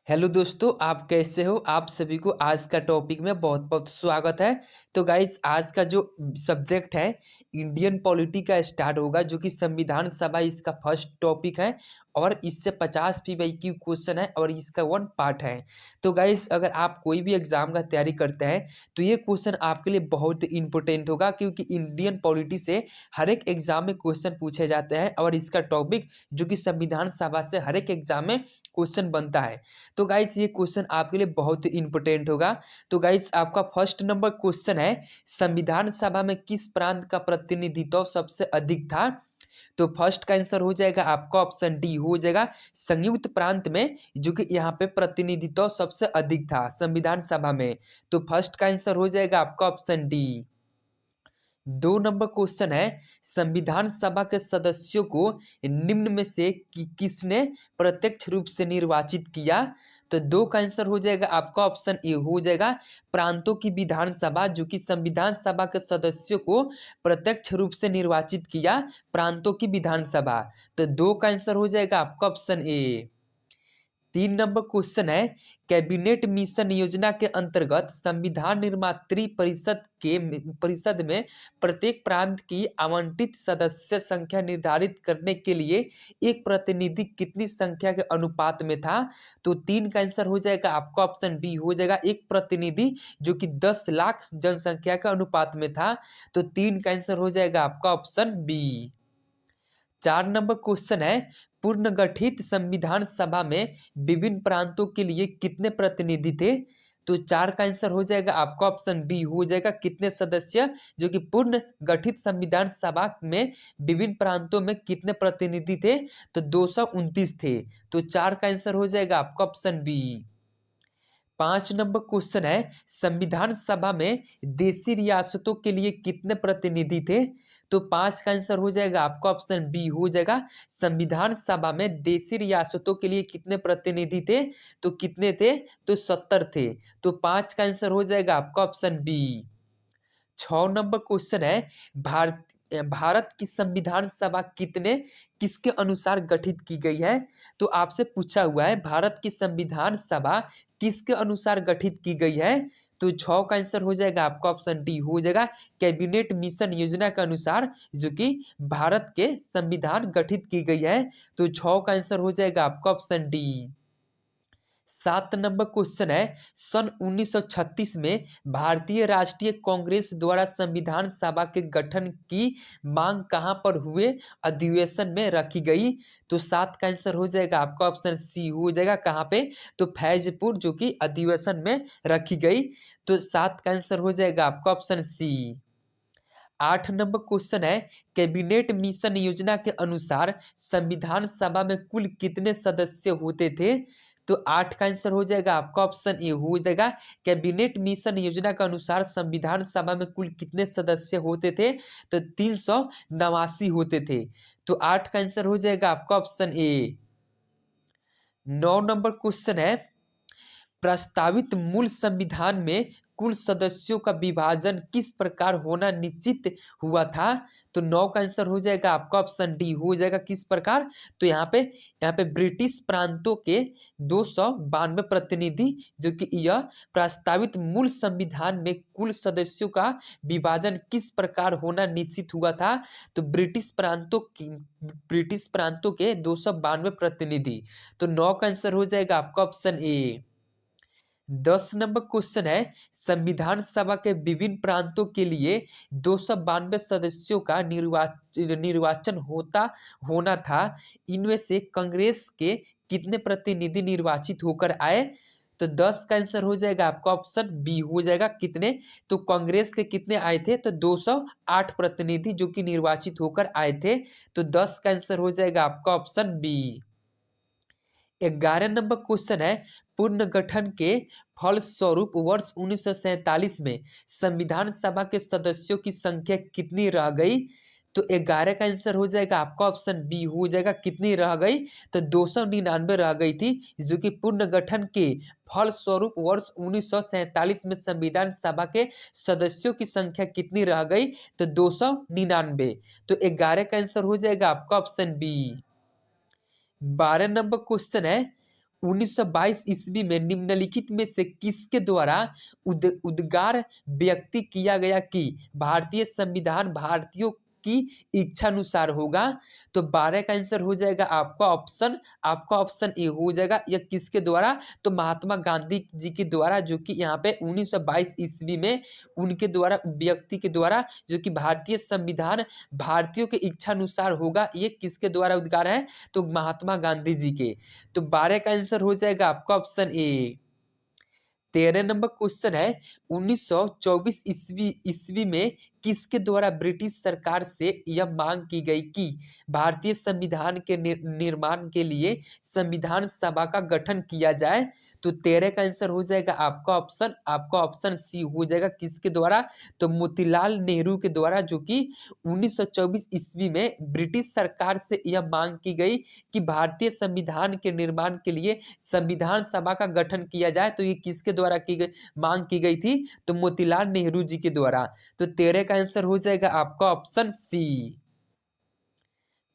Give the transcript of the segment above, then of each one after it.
Hello दोस्तों, आप कैसे हो? आप सभी को आज का टॉपिक में बहुत बहुत स्वागत है। तो गाइस, आज का जो सब्जेक्ट है इंडियन पॉलिटी का स्टार्ट होगा, जो कि संविधान सभा इसका फर्स्ट टॉपिक है और इससे 50 PYQ क्वेश्चन है और इसका 1 पार्ट है। तो गाइस, अगर आप कोई भी एग्जाम का तैयारी करते हैं तो ये क्वेश्चन आपके लिए बहुत इंपॉर्टेंट होगा, क्योंकि इंडियन पॉलिटी से हर एक एग्जाम में क्वेश्चन पूछे जाते हैं और इसका टॉपिक जो कि संविधान सभा से हर एक एग्जाम में क्वेश्चन बनता है। तो गाइस, ये क्वेश्चन आपके लिए बहुत ही इंपॉर्टेंट होगा। तो गाइस, आपका फर्स्ट नंबर क्वेश्चन है, संविधान सभा में किस प्रांत का प्रतिनिधित्व सबसे अधिक था? तो फर्स्ट का आंसर हो जाएगा आपका ऑप्शन डी हो जाएगा, संयुक्त प्रांत में, जो कि यहाँ पे प्रतिनिधित्व सबसे अधिक था संविधान सभा में। तो फर्स्ट का आंसर हो जाएगा आपका ऑप्शन डी। 2 नंबर क्वेश्चन है, संविधान सभा के सदस्यों को निम्न में से किसने प्रत्यक्ष रूप से निर्वाचित किया? तो 2 का आंसर हो जाएगा आपका ऑप्शन ए हो जाएगा, प्रांतों की विधानसभा, जो कि संविधान सभा के सदस्यों को प्रत्यक्ष रूप से निर्वाचित किया, प्रांतों की विधानसभा। तो 2 का आंसर हो जाएगा आपका ऑप्शन ए। 3 नंबर क्वेश्चन है, कैबिनेट मिशन योजना के अंतर्गत संविधान निर्मात्री परिषद में प्रत्येक प्रांत की आवंटित सदस्य संख्या निर्धारित करने के लिए एक प्रतिनिधि कितनी संख्या के अनुपात में था? तो 3 का आंसर हो जाएगा आपका ऑप्शन बी हो जाएगा, एक प्रतिनिधि, जो कि 10 लाख जनसंख्या के अनुपात में था। तो 3 का आंसर हो जाएगा आपका ऑप्शन बी। 4 नंबर क्वेश्चन है, पुनर्गठित संविधान सभा में विभिन्न प्रांतों के लिए कितने प्रतिनिधि थे? तो 4 का आंसर हो जाएगा आपका ऑप्शन बी हो जाएगा, कितने सदस्य, जो कि पूर्ण गठित संविधान सभा में विभिन्न प्रांतों में कितने प्रतिनिधि थे? तो 229 थे। तो 4 का आंसर हो जाएगा आपका ऑप्शन बी। 5 नंबर क्वेश्चन है, संविधान सभा में देशी रियासतों के लिए कितने प्रतिनिधि थे? तो 5 का आंसर हो जाएगा आपका ऑप्शन बी हो जाएगा, संविधान सभा में देशी रियासतों के लिए कितने प्रतिनिधि थे? तो कितने थे? तो 70 थे। तो 5 का आंसर हो जाएगा आपका ऑप्शन बी। 6 नंबर क्वेश्चन है, भारत की संविधान सभा किसके अनुसार गठित की गई है? तो आपसे पूछा हुआ है, भारत की संविधान सभा किसके अनुसार गठित की गई है? तो 6 का आंसर हो जाएगा आपका ऑप्शन डी हो जाएगा, कैबिनेट मिशन योजना के अनुसार, जो कि भारत के संविधान गठित की गई है। तो 6 का आंसर हो जाएगा आपका ऑप्शन डी। 7 नंबर क्वेश्चन है, सन 1936 में भारतीय राष्ट्रीय कांग्रेस द्वारा संविधान सभा के गठन की मांग कहां पर हुए अधिवेशन में रखी गई? तो 7 का आंसर हो जाएगा आपका ऑप्शन सी हो जाएगा, कहां पे? तो फैजपुर, जो कि अधिवेशन में रखी गई। तो 7 का आंसर हो जाएगा आपका ऑप्शन सी। 8 नंबर क्वेश्चन है, कैबिनेट मिशन योजना के अनुसार संविधान सभा में कुल कितने सदस्य होते थे? तो 8 का आंसर हो जाएगा आपका ऑप्शन ए हो जाएगा, कैबिनेट मिशन योजना के अनुसार संविधान सभा में कुल कितने सदस्य होते थे? तो 389 होते थे। तो 8 का आंसर हो जाएगा आपका ऑप्शन ए। 9 नंबर क्वेश्चन है, प्रस्तावित मूल संविधान में कुल सदस्यों का विभाजन किस प्रकार होना निश्चित हुआ था? तो 9 का आंसर हो जाएगा आपका ऑप्शन डी हो जाएगा, किस प्रकार? तो यहाँ पे ब्रिटिश प्रांतों के 292 प्रतिनिधि, जो कि यह प्रस्तावित मूल संविधान में कुल सदस्यों का विभाजन किस प्रकार होना निश्चित हुआ था? तो ब्रिटिश प्रांतों के 292 प्रतिनिधि। तो 9 का आंसर हो जाएगा आपका ऑप्शन ए। 10 नंबर क्वेश्चन है, संविधान सभा के विभिन्न प्रांतों के लिए 292 सदस्यों का निर्वाचन होना था। इनमें से कांग्रेस के कितने प्रतिनिधि निर्वाचित होकर आए? तो 10 का आंसर हो जाएगा आपका ऑप्शन बी हो जाएगा, कितने? तो कांग्रेस के कितने आए थे? तो 208 प्रतिनिधि, जो कि निर्वाचित होकर आए थे। तो 10 का आंसर हो जाएगा आपका ऑप्शन बी। 11 नंबर क्वेश्चन है, पुनर्गठन के फलस्वरूप वर्ष 1947 में संविधान सभा के सदस्यों की संख्या कितनी रह गई? तो 11 का आंसर हो जाएगा आपका ऑप्शन बी हो जाएगा, कितनी रह गई? तो 299 रह गई थी, जो कि पुनर्गठन के फलस्वरूप वर्ष 1947 में संविधान सभा के सदस्यों की संख्या कितनी रह गई? तो 299। तो 11 का आंसर हो जाएगा आपका ऑप्शन बी। 12 नंबर क्वेश्चन है, 1922 ईस्वी में निम्नलिखित में से किसके द्वारा उद्गार व्यक्ति किया गया कि भारतीय संविधान भारतीयों की इच्छानुसार होगा? तो 12 का आंसर हो जाएगा आपका ऑप्शन ए हो जाएगा। यह किसके द्वारा? तो महात्मा गांधी जी के द्वारा, जो कि यहाँ पे 1922 ईस्वी में उनके द्वारा, व्यक्ति के द्वारा, जो कि भारतीय संविधान भारतीयों के इच्छानुसार होगा, ये किसके द्वारा उद्गार है? तो महात्मा गांधी जी के। तो 12 का आंसर हो जाएगा आपका ऑप्शन ए। 13 नंबर क्वेश्चन है, 1924 ईस्वी में किसके द्वारा ब्रिटिश सरकार से यह मांग की गई कि भारतीय संविधान के निर्माण के लिए संविधान सभा का गठन किया जाए? तो 13 का आंसर हो जाएगा आपका ऑप्शन सी हो जाएगा। किसके द्वारा? तो मोतीलाल नेहरू के द्वारा, जो कि 1924 ईस्वी में ब्रिटिश सरकार से यह मांग की गई कि भारतीय संविधान के निर्माण के लिए संविधान सभा का गठन किया जाए। तो ये किसके द्वारा की गई मांग की गई थी? तो मोतीलाल नेहरू जी के द्वारा। तो 13 का आंसर हो जाएगा आपका ऑप्शन सी।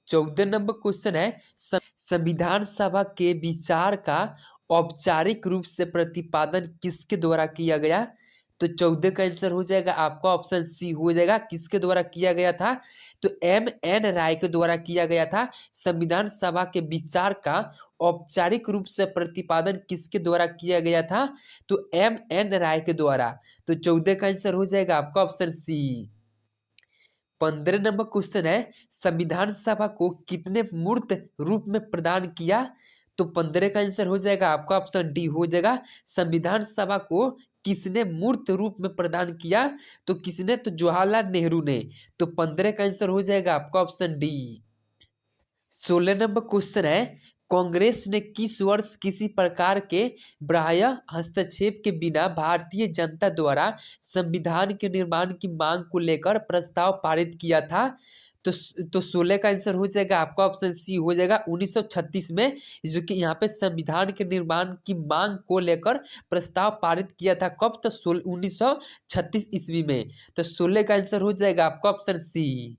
14 नंबर क्वेश्चन है, संविधान सभा के विचार का औपचारिक रूप से प्रतिपादन किसके द्वारा किया गया? तो 14 का आंसर हो जाएगा आपका ऑप्शन सी हो जाएगा। किसके द्वारा किया गया था? तो M.N. राय के द्वारा किया गया था। संविधान सभा के विचार का औपचारिक रूप से प्रतिपादन किसके द्वारा किया गया था? तो M.N. राय के द्वारा। तो 14 का आंसर हो जाएगा आपका ऑप्शन सी। 15 नंबर क्वेश्चन है, संविधान सभा को कितने मूर्त रूप में प्रदान किया? तो 15 का आंसर हो जाएगा आपका ऑप्शन डी हो जाएगा। संविधान सभा को किसने मूर्त रूप में प्रदान किया? तो किसने? तो जवाहरलाल नेहरू ने। तो 15 का आंसर हो जाएगा आपका ऑप्शन डी। 16 नंबर क्वेश्चन है, कांग्रेस ने किस वर्ष किसी प्रकार के बाह्य हस्तक्षेप के बिना भारतीय जनता द्वारा संविधान के निर्माण की मांग को लेकर प्रस्ताव पारित किया था? तो 16 का आंसर हो जाएगा आपका ऑप्शन सी हो जाएगा। 1936 में, जो कि यहाँ पे संविधान के निर्माण की मांग को लेकर प्रस्ताव पारित किया था। कब? तो 1936 ईस्वी में। तो 16 का आंसर हो जाएगा आपका ऑप्शन सी।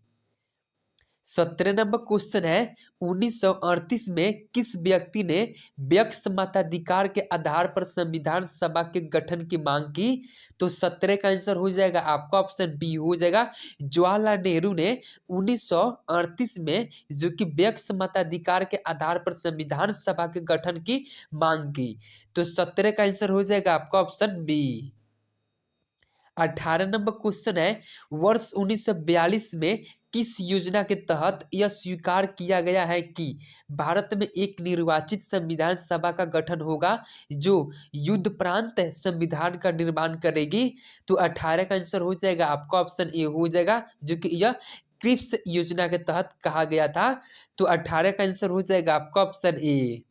17 नंबर क्वेश्चन है, 1938 में किस व्यक्ति ने व्यक्ति मताधिकार के आधार पर संविधान सभा के गठन की मांग की? तो 17 का आंसर हो जाएगा आपका ऑप्शन बी हो जाएगा। जवाहरलाल नेहरू ने 1938 में, जो कि व्यक्ति मताधिकार के आधार पर संविधान सभा के गठन की मांग की। तो 17 का आंसर हो जाएगा आपका ऑप्शन बी। 18 नंबर क्वेश्चन है, वर्ष 1942 में किस योजना के तहत यह स्वीकार किया गया है कि भारत में एक निर्वाचित संविधान सभा का गठन होगा जो युद्धोपरांत संविधान का निर्माण करेगी? तो 18 का आंसर हो जाएगा आपका ऑप्शन ए हो जाएगा, जो कि यह क्रिप्स योजना के तहत कहा गया था। तो 18 का आंसर हो जाएगा आपका ऑप्शन ए।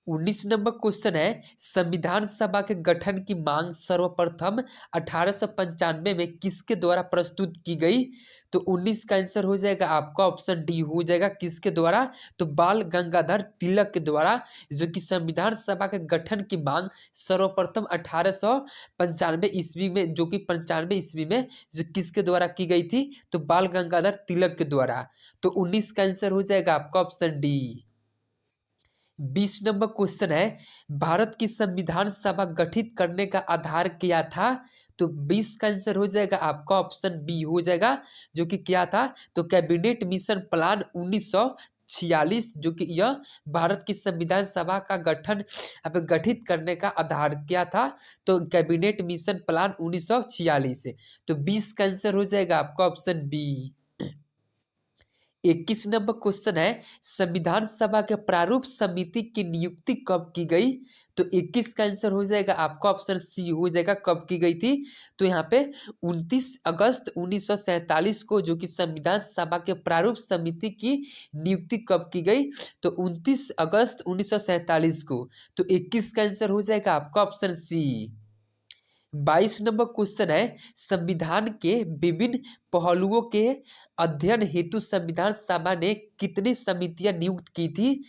19 नंबर क्वेश्चन है, संविधान सभा के गठन की मांग सर्वप्रथम 1895 में किसके द्वारा प्रस्तुत की गई? तो 19 का आंसर हो जाएगा आपका ऑप्शन डी हो जाएगा। किसके द्वारा? तो बाल गंगाधर तिलक के द्वारा, जो कि संविधान सभा के गठन की मांग सर्वप्रथम 1895 ईस्वी में, जो कि 95 ईस्वी में, जो किसके द्वारा की गई थी? तो बाल गंगाधर तिलक के द्वारा। तो 19 का आंसर हो जाएगा आपका ऑप्शन डी। 20 नंबर क्वेश्चन है, भारत की संविधान सभा गठित करने का आधार क्या था? तो 20 का आंसर हो जाएगा आपका ऑप्शन बी हो जाएगा, जो कि क्या था? तो कैबिनेट मिशन प्लान 1946, जो कि यह भारत की संविधान सभा का गठन गठित करने का आधार क्या था? तो कैबिनेट मिशन प्लान 1946। तो 20 का आंसर हो जाएगा आपका ऑप्शन बी। 21 नंबर क्वेश्चन है, संविधान सभा के प्रारूप समिति की नियुक्ति कब की गई? तो 21 का आंसर हो जाएगा आपका ऑप्शन सी हो जाएगा। कब की गई थी? तो यहाँ पे 29 अगस्त 1947 को, जो कि संविधान सभा के प्रारूप समिति की नियुक्ति कब की गई? तो 29 अगस्त 1947 को। तो 21 का आंसर हो जाएगा आपका ऑप्शन सी। 22 नंबर क्वेश्चन है, संविधान के विभिन्न पहलुओं के अध्ययन हेतु संविधान सभा ने कितनी समितियां नियुक्त की थी?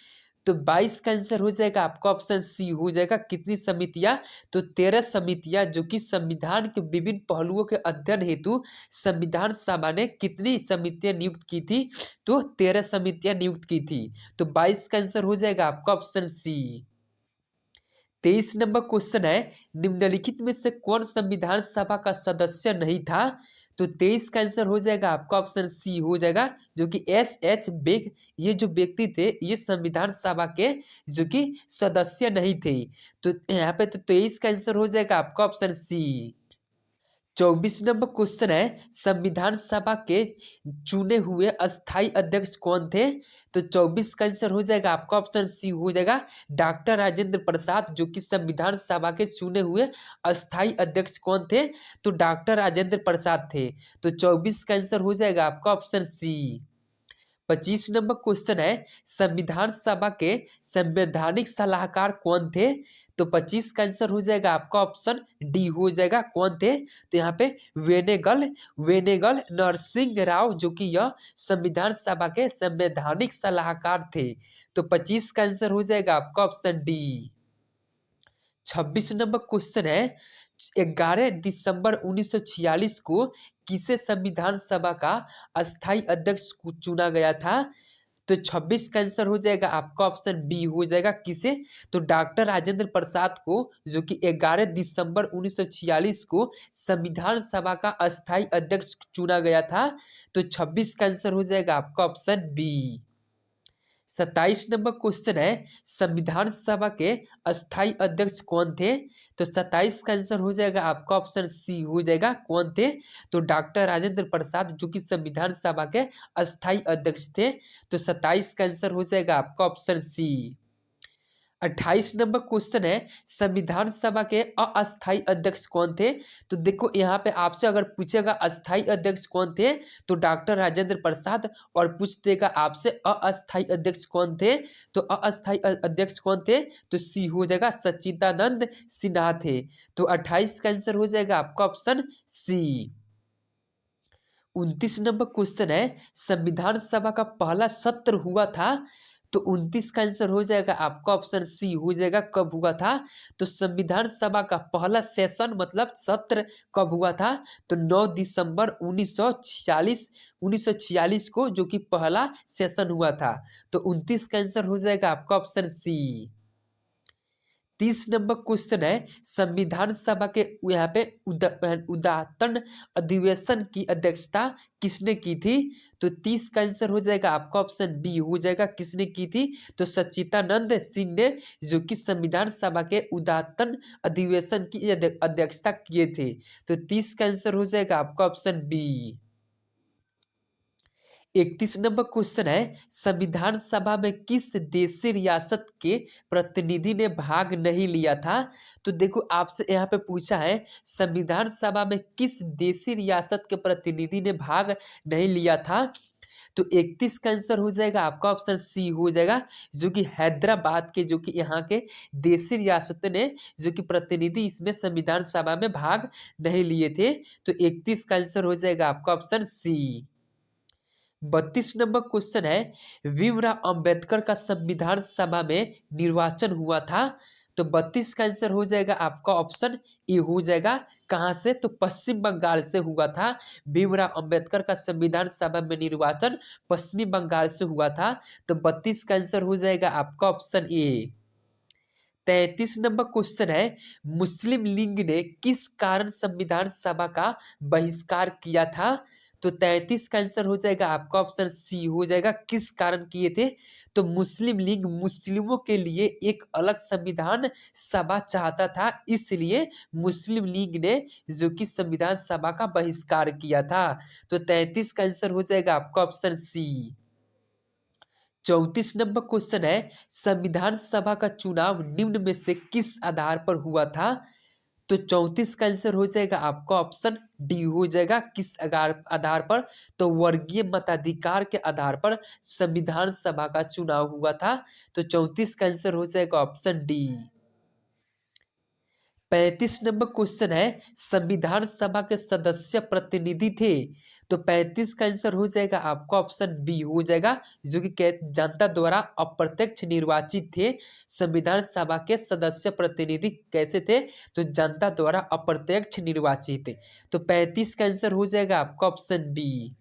तो 22 का आंसर हो जाएगा आपका ऑप्शन सी हो जाएगा। कितनी समितियां? तो 13 समितियां, जो कि संविधान के विभिन्न पहलुओं के अध्ययन हेतु संविधान सभा ने कितनी समितियां नियुक्त की थी? तो 13 समितियां नियुक्त की थी। तो 22 का आंसर हो जाएगा आपका ऑप्शन सी। 23 नंबर क्वेश्चन है, निम्नलिखित में से कौन संविधान सभा का सदस्य नहीं था? तो 23 का आंसर हो जाएगा आपका ऑप्शन सी हो जाएगा, जो कि एस बेग, ये जो व्यक्ति थे ये संविधान सभा के जो कि सदस्य नहीं थे। तो यहाँ पे तो 23 का आंसर हो जाएगा आपका ऑप्शन सी। 24 नंबर क्वेश्चन है, संविधान सभा के चुने हुए अस्थाई अध्यक्ष कौन थे? तो 24 का आंसर हो जाएगा आपका ऑप्शन सी हो जाएगा, डॉक्टर राजेंद्र प्रसाद, जो कि संविधान सभा के चुने हुए अस्थाई अध्यक्ष कौन थे? तो डॉक्टर राजेंद्र प्रसाद थे। तो 24 का आंसर हो जाएगा आपका ऑप्शन सी। 25 नंबर क्वेश्चन है, संविधान सभा के संवैधानिक सलाहकार कौन थे? तो 25 का आंसर हो जाएगा आपका ऑप्शन डी हो जाएगा, कौन थे? तो यहाँ पे वेनेगल वेनेगल नरसिंह राव, जो कि यह संविधान सभा के संवैधानिक सलाहकार थे। तो 25 का आंसर हो जाएगा आपका ऑप्शन डी। 26 नंबर क्वेश्चन है, 11 दिसंबर 1946 को किसे संविधान सभा का अस्थाई अध्यक्ष चुना गया था? तो 26 का आंसर हो जाएगा आपका ऑप्शन बी हो जाएगा, किसे? तो डॉक्टर राजेंद्र प्रसाद को, जो कि 11 दिसंबर 1946 को संविधान सभा का अस्थाई अध्यक्ष चुना गया था। तो 26 का आंसर हो जाएगा आपका ऑप्शन बी। 27 नंबर क्वेश्चन है, संविधान सभा के अस्थाई अध्यक्ष कौन थे? तो 27 का आंसर हो जाएगा आपका ऑप्शन सी हो जाएगा, कौन थे? तो डॉक्टर राजेंद्र प्रसाद, जो कि संविधान सभा के अस्थाई अध्यक्ष थे। तो 27 का आंसर हो जाएगा आपका ऑप्शन सी। 28 नंबर क्वेश्चन है, संविधान सभा के अस्थाई अध्यक्ष कौन थे? तो देखो यहाँ पे आपसे अगर पूछेगा अस्थाई अध्यक्ष कौन थे, तो डॉक्टर राजेंद्र प्रसाद, और पूछ देगा आपसे अस्थाई अध्यक्ष कौन थे, तो अस्थाई अध्यक्ष कौन थे? तो सी हो जाएगा, सच्चिदानंद सिन्हा थे। तो 28 का आंसर हो जाएगा आपका ऑप्शन सी। 29 नंबर क्वेश्चन है, संविधान सभा का पहला सत्र हुआ था? तो 29 का आंसर हो जाएगा आपका ऑप्शन सी हो जाएगा, कब हुआ था? तो संविधान सभा का पहला सेशन मतलब सत्र कब हुआ था? तो 9 दिसंबर 1946 को, जो कि पहला सेशन हुआ था। तो 29 का आंसर हो जाएगा आपका ऑप्शन सी। 30 नंबर क्वेश्चन है, संविधान सभा के यहाँ पे उद्घाटन अधिवेशन की अध्यक्षता किसने की थी? तो 30 का आंसर हो जाएगा आपका ऑप्शन बी हो जाएगा, किसने की थी? तो सच्चिदानंद सिंह ने, जो कि संविधान सभा के उद्घाटन अधिवेशन की अध्यक्षता किए थे। तो 30 का आंसर हो जाएगा आपका ऑप्शन बी। 31 नंबर क्वेश्चन है, संविधान सभा में किस देशी रियासत के प्रतिनिधि ने भाग नहीं लिया था? तो देखो आपसे यहाँ पे पूछा है, संविधान सभा में किस देशी रियासत के प्रतिनिधि ने भाग नहीं लिया था? तो 31 का आंसर हो जाएगा आपका ऑप्शन सी हो जाएगा, जो कि हैदराबाद के, जो कि यहाँ के देशी रियासत ने, जो कि प्रतिनिधि इसमें संविधान सभा में भाग नहीं लिए थे। तो 31 का आंसर हो जाएगा आपका ऑप्शन सी। 32 नंबर क्वेश्चन है, भीमराव अंबेडकर का संविधान सभा में निर्वाचन हुआ था? तो 32 का आंसर हो जाएगा आपका ऑप्शन ए हो जाएगा, कहां से? तो पश्चिम बंगाल से हुआ था। भीमराव अंबेडकर का संविधान सभा में निर्वाचन पश्चिमी बंगाल से हुआ था। तो 32 का आंसर हो जाएगा आपका ऑप्शन ए। 33 नंबर क्वेश्चन है, मुस्लिम लीग ने किस कारण संविधान सभा का बहिष्कार किया था? तो 33 का आंसर हो जाएगा आपका ऑप्शन सी हो जाएगा, किस कारण किए थे? तो मुस्लिम लीग मुस्लिमों के लिए एक अलग संविधान सभा चाहता था, इसलिए मुस्लिम लीग ने, जो कि संविधान सभा का बहिष्कार किया था। तो 33 का आंसर हो जाएगा आपका ऑप्शन सी। 34 नंबर क्वेश्चन है, संविधान सभा का चुनाव निम्न में से किस आधार पर हुआ था? तो 34 का आंसर हो जाएगा आपका ऑप्शन डी हो जाएगा, किस आधार पर? तो वर्गीय मताधिकार के आधार पर संविधान सभा का चुनाव हुआ था। तो 34 का आंसर हो जाएगा ऑप्शन डी। 35 नंबर क्वेश्चन है, संविधान सभा के सदस्य प्रतिनिधि थे? तो 35 का आंसर हो जाएगा आपका ऑप्शन बी हो जाएगा, जो कि जनता द्वारा अप्रत्यक्ष निर्वाचित थे। संविधान सभा के सदस्य प्रतिनिधि कैसे थे? तो जनता द्वारा अप्रत्यक्ष निर्वाचित। तो 35 का आंसर हो जाएगा आपका ऑप्शन बी।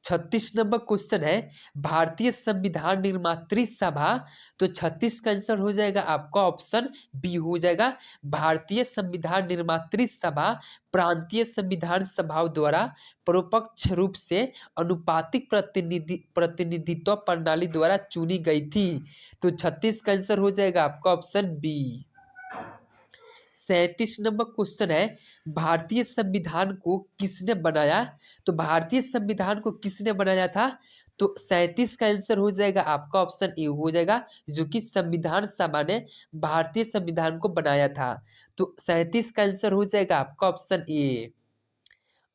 36 नंबर क्वेश्चन है भारतीय संविधान निर्मात्री सभा। तो 36 का आंसर हो जाएगा आपका ऑप्शन बी हो जाएगा। भारतीय संविधान निर्मात्री सभा प्रांतीय संविधान सभाओं द्वारा परोपक्ष रूप से अनुपातिक प्रतिनिधित्व प्रणाली द्वारा चुनी गई थी। तो 36 का आंसर हो जाएगा आपका ऑप्शन बी। 37 नंबर क्वेश्चन है भारतीय संविधान को किसने बनाया। तो भारतीय संविधान को किसने बनाया था। तो 37 का आंसर हो जाएगा आपका ऑप्शन ए हो जाएगा, जो कि संविधान सभा ने भारतीय संविधान को बनाया था। तो 37 का आंसर हो जाएगा आपका ऑप्शन ए।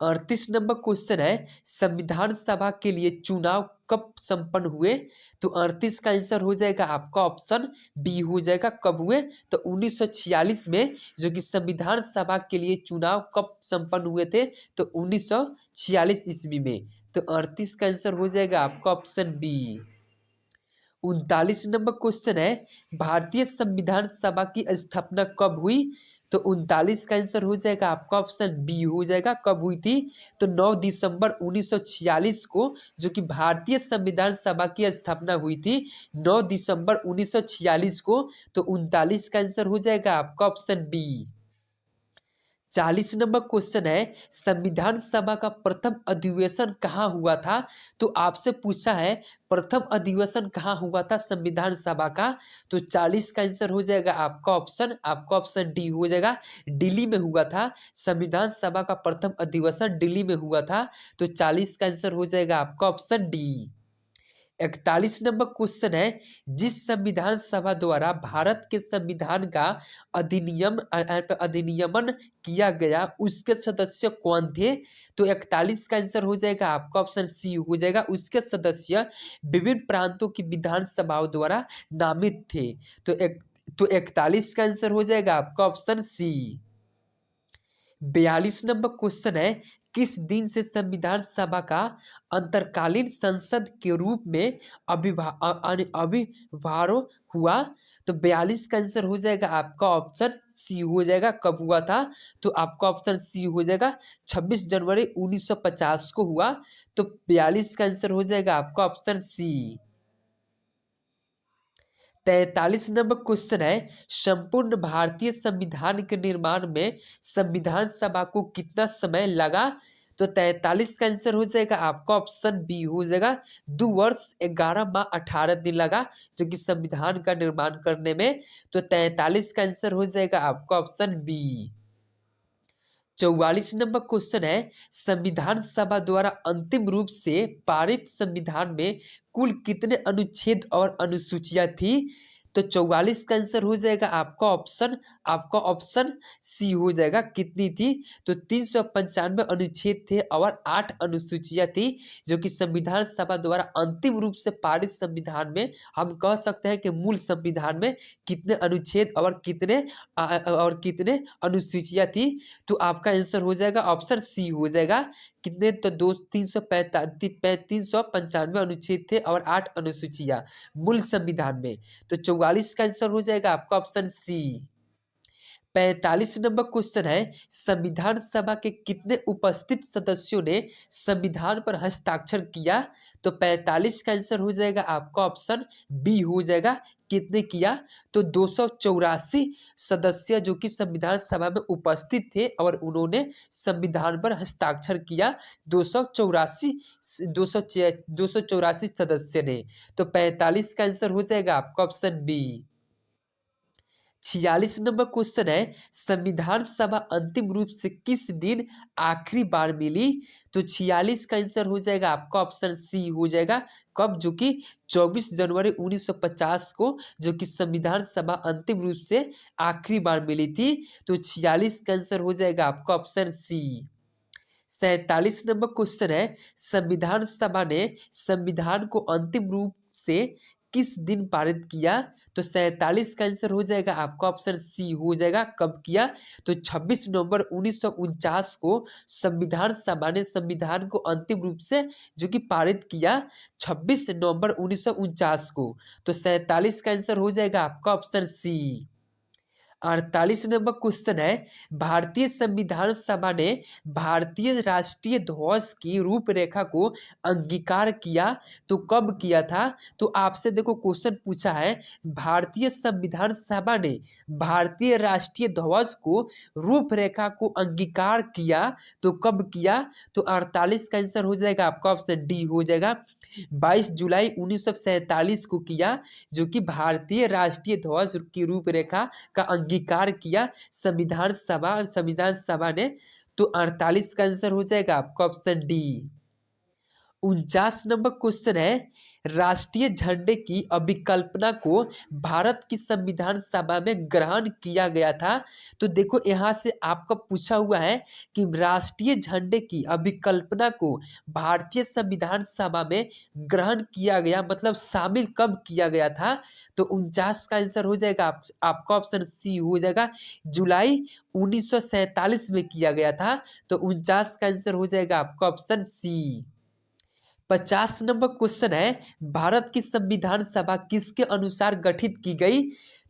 38 नंबर क्वेश्चन है संविधान सभा के लिए चुनाव कब संपन्न हुए। तो 38 का आंसर हो जाएगा आपका ऑप्शन बी हो जाएगा। कब हुए। तो 1946 में, जो कि संविधान सभा के लिए चुनाव कब संपन्न हुए थे। तो 1946 ईस्वी में। तो 38 का आंसर हो जाएगा आपका ऑप्शन बी। 39 नंबर क्वेश्चन है भारतीय संविधान सभा की स्थापना कब हुई। तो 39 का आंसर हो जाएगा आपका ऑप्शन बी हो जाएगा। कब हुई थी। तो 9 दिसंबर 1946 को, जो कि भारतीय संविधान सभा की स्थापना हुई थी 9 दिसंबर 1946 को। तो 39 का आंसर हो जाएगा आपका ऑप्शन बी। 40 नंबर क्वेश्चन है संविधान सभा का प्रथम अधिवेशन कहाँ हुआ था। तो आपसे पूछा है प्रथम अधिवेशन कहाँ हुआ था संविधान सभा का। तो 40 का आंसर हो जाएगा आपका ऑप्शन डी हो जाएगा। दिल्ली में हुआ था। संविधान सभा का प्रथम अधिवेशन दिल्ली में हुआ था। तो 40 का आंसर हो जाएगा आपका ऑप्शन डी। 41 नंबर क्वेश्चन है जिस संविधान सभा द्वारा भारत के संविधान का अधिनियमन किया गया उसके सदस्य कौन थे। तो 41 का आंसर हो जाएगा आपका ऑप्शन सी हो जाएगा। उसके सदस्य विभिन्न प्रांतों की विधान सभाओं द्वारा नामित थे। तो 41 का आंसर हो जाएगा आपका ऑप्शन सी। 42 नंबर क्वेश्चन है किस दिन से संविधान सभा का अंतरकालीन संसद के रूप में अविर्भाव हुआ। तो 42 का आंसर हो जाएगा आपका ऑप्शन सी हो जाएगा। कब हुआ था। तो आपका ऑप्शन सी हो जाएगा 26 जनवरी 1950 को हुआ। तो 42 का आंसर हो जाएगा आपका ऑप्शन सी। 43 नंबर क्वेश्चन है संपूर्ण भारतीय संविधान के निर्माण में संविधान सभा को कितना समय लगा। तो 43 का आंसर हो जाएगा आपका ऑप्शन बी हो जाएगा। 2 वर्ष 11 माह 18 दिन लगा, जो कि संविधान का निर्माण करने में। तो 43 का आंसर हो जाएगा आपका ऑप्शन बी। 44 नंबर क्वेश्चन है संविधान सभा द्वारा अंतिम रूप से पारित संविधान में कुल कितने अनुच्छेद और अनुसूचियां थी। तो 44 का आंसर हो जाएगा आपका ऑप्शन सी हो जाएगा। कितनी थी। तो 395 अनुच्छेद थे और 8 अनुसूचियां थी, जो कि संविधान सभा द्वारा अंतिम रूप से पारित संविधान में हम कह सकते हैं कि मूल संविधान में कितने अनुच्छेद और कितने अनुसूचियां थी। तो आपका आंसर हो जाएगा ऑप्शन सी हो जाएगा। कितने। तो 395 अनुच्छेद थे और 8 अनुसूचियां मूल संविधान में। तो 44 का आंसर हो जाएगा आपका ऑप्शन सी। 45 नंबर क्वेश्चन है संविधान सभा के कितने उपस्थित सदस्यों ने संविधान पर हस्ताक्षर किया। तो 45 का आंसर हो जाएगा आपका ऑप्शन बी हो जाएगा। कितने किया। तो 284 सदस्य, जो कि संविधान सभा में उपस्थित थे और उन्होंने संविधान पर हस्ताक्षर किया। 284 सदस्य ने। तो 45 का आंसर हो जाएगा आपका ऑप्शन बी। 46 नंबर क्वेश्चन है संविधान सभा अंतिम रूप से किस दिन आखिरी बार मिली। तो 46 का आंसर हो जाएगा आपका ऑप्शन सी हो जाएगा। कब। जो कि 24 जनवरी 1950 को, जो कि संविधान सभा अंतिम रूप से आखिरी बार मिली थी। तो 46 का आंसर हो जाएगा आपका ऑप्शन सी। 47 नंबर क्वेश्चन है संविधान सभा ने संविधान को अंतिम रूप से किस दिन पारित किया। तो 47 का आंसर हो जाएगा आपका ऑप्शन सी हो जाएगा। कब किया। तो 26 नवंबर 1949 को संविधान सभा ने संविधान को अंतिम रूप से, जो कि पारित किया 26 नवंबर 1949 को। तो 47 का आंसर हो जाएगा आपका ऑप्शन सी। 48 नंबर क्वेश्चन है, भारतीय संविधान सभा ने भारतीय राष्ट्रीय ध्वज की रूपरेखा को अंगीकार किया तो कब किया था? तो आपसे देखो क्वेश्चन पूछा है, भारतीय संविधान सभा ने भारतीय राष्ट्रीय ध्वज को रूपरेखा को अंगीकार किया तो कब किया? तो 48 का आंसर हो जाएगा आपका ऑप्शन डी हो जाएगा, 22 जुलाई 1947 को किया, जो कि भारतीय राष्ट्रीय ध्वज की रूपरेखा का अंगीकार किया संविधान सभा ने। तो 48 का आंसर हो जाएगा आपका ऑप्शन डी। 49 नंबर क्वेश्चन है, राष्ट्रीय झंडे की अभिकल्पना को भारत की संविधान सभा में ग्रहण किया गया था। तो देखो यहाँ से आपका पूछा हुआ है कि राष्ट्रीय झंडे की अभिकल्पना को भारतीय संविधान सभा में ग्रहण किया गया, मतलब शामिल कब किया गया था? तो 49 का आंसर हो जाएगा आपका ऑप्शन सी हो जाएगा, जुलाई 1947 में किया गया था। तो 49 का आंसर हो जाएगा आपका ऑप्शन सी। 50 नंबर क्वेश्चन है, भारत की संविधान सभा किसके अनुसार गठित की गई?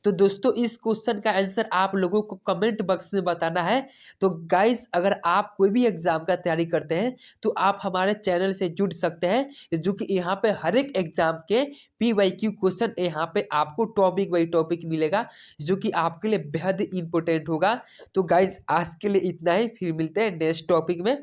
तो दोस्तों इस क्वेश्चन का आंसर आप लोगों को कमेंट बॉक्स में बताना है। तो गाइस अगर आप कोई भी एग्जाम का तैयारी करते हैं तो आप हमारे चैनल से जुड़ सकते हैं, जो कि यहाँ पे हर एक एग्जाम के PYQ क्वेश्चन यहाँ पे आपको टॉपिक बाई टॉपिक मिलेगा, जो कि आपके लिए बेहद इंपॉर्टेंट होगा। तो गाइस आज के लिए इतना ही, फिर मिलते हैं नेक्स्ट टॉपिक में।